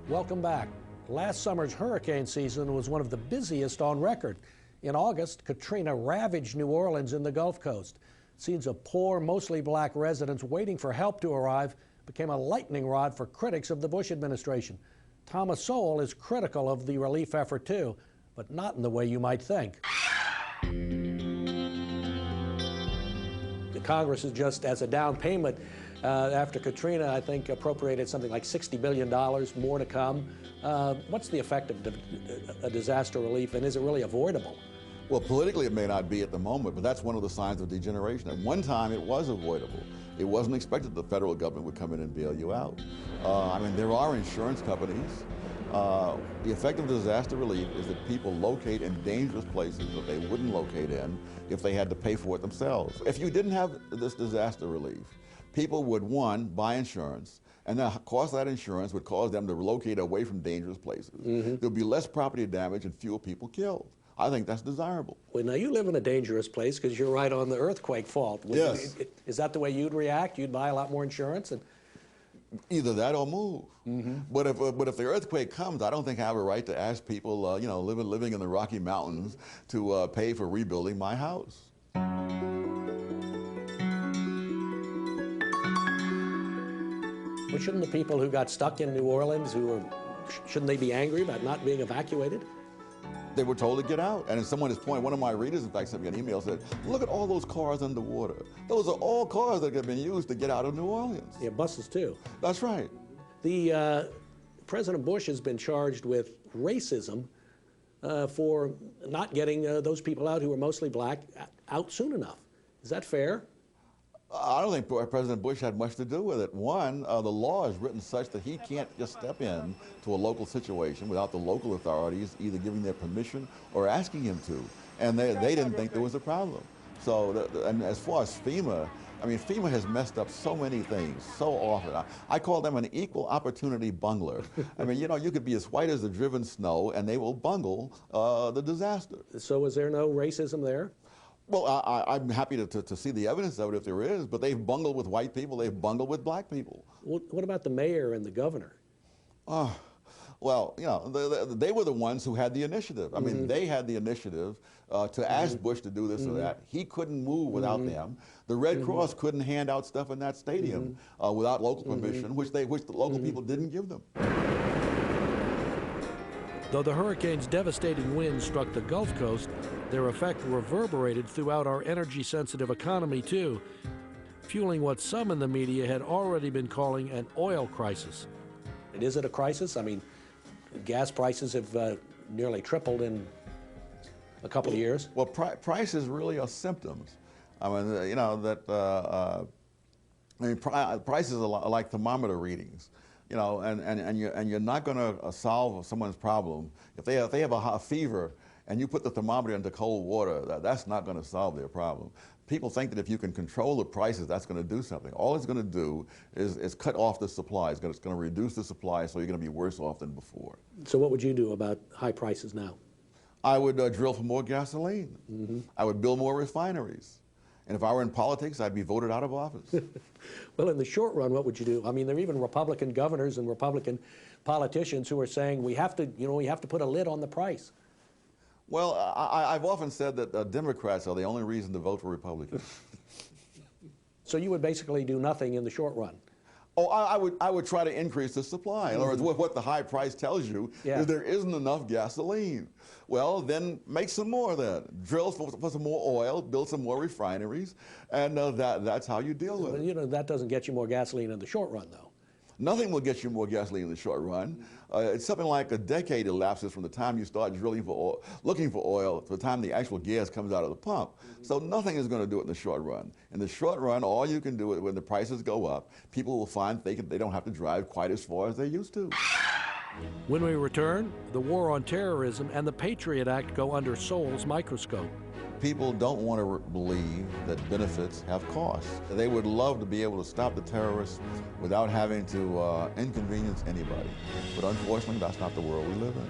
Welcome back. Last summer's hurricane season was one of the busiest on record. In August, Katrina ravaged New Orleans and the Gulf Coast. Scenes of poor, mostly black residents waiting for help to arrive became a lightning rod for critics of the Bush administration. Thomas Sowell is critical of the relief effort too, but not in the way you might think. The Congress is just as a down payment after Katrina, I think, appropriated something like $60 billion, more to come. What's the effect of a disaster relief, and is it really avoidable? Well, politically it may not be at the moment, but that's one of the signs of degeneration. At one time it was avoidable. It wasn't expected the federal government would come in and bail you out. I mean, there are insurance companies. The effect of disaster relief is that people locate in dangerous places that they wouldn't locate in if they had to pay for it themselves. If you didn't have this disaster relief, people would, one, buy insurance, and the cost of that insurance would cause them to relocate away from dangerous places. There'll be less property damage and fewer people killed. I think that's desirable. Well, now you live in a dangerous place because you're right on the earthquake fault. Yes. Is that the way you'd react? You'd buy a lot more insurance? And either that or move. But if the earthquake comes, I don't think I have a right to ask people, you know, living in the Rocky Mountains to pay for rebuilding my house. Well, shouldn't the people who got stuck in New Orleans, shouldn't they be angry about not being evacuated? They were told to get out. And at someone's point, one of my readers, in fact, sent me an email, said, look at all those cars underwater. Those are all cars that have been used to get out of New Orleans. Yeah, buses too. That's right. President Bush has been charged with racism for not getting those people out who were mostly black out soon enough. Is that fair? I don't think President Bush had much to do with it. One, the law is written such that he can't just step in to a local situation without the local authorities either giving their permission or asking him to. And they didn't think there was a problem. So, and as far as FEMA, I mean, FEMA has messed up so many things so often. I call them an equal opportunity bungler. I mean, you know, you could be as white as the driven snow and they will bungle the disaster. So is there no racism there? Well, I'm happy to see the evidence of it if there is, but they've bungled with white people, they've bungled with black people. What about the mayor and the governor? Well, you know, they were the ones who had the initiative. I mean, they had the initiative to ask Bush to do this or that. He couldn't move without them. The Red Cross couldn't hand out stuff in that stadium without local permission, which the local people didn't give them. Though the hurricane's devastating winds struck the Gulf Coast, their effect reverberated throughout our energy-sensitive economy, too, fueling what some in the media had already been calling an oil crisis. And is it a crisis? I mean, gas prices have nearly tripled in a couple of years. Well, prices really are symptoms. I mean, you know, prices are like thermometer readings. You know, and you're not going to solve someone's problem if they have a fever and you put the thermometer into cold water. That's not going to solve their problem. People think that if you can control the prices, that's going to do something. All it's going to do is cut off the supply. It's going to reduce the supply, so you're going to be worse off than before. So what would you do about high prices now? I would drill for more gasoline. I would build more refineries. And if I were in politics, I'd be voted out of office. Well, in the short run, what would you do? I mean, there are even Republican governors and Republican politicians who are saying we have to put a lid on the price. Well, I've often said that Democrats are the only reason to vote for Republicans. So you would basically do nothing in the short run? Oh, I would try to increase the supply. In other words, what the high price tells you is there isn't enough gasoline. Well, then make some more then. Drill for some more oil, build some more refineries, and that's how you deal with it. You know, that doesn't get you more gasoline in the short run, though. Nothing will get you more gasoline in the short run. It's something like a decade elapses from the time you start drilling for oil, looking for oil, to the time the actual gas comes out of the pump. So nothing is going to do it in the short run. In the short run, all you can do is when the prices go up, people will find they don't have to drive quite as far as they used to. When we return, the war on terrorism and the Patriot Act go under Sowell's microscope. People don't want to believe that benefits have costs. They would love to be able to stop the terrorists without having to inconvenience anybody. But unfortunately, that's not the world we live in.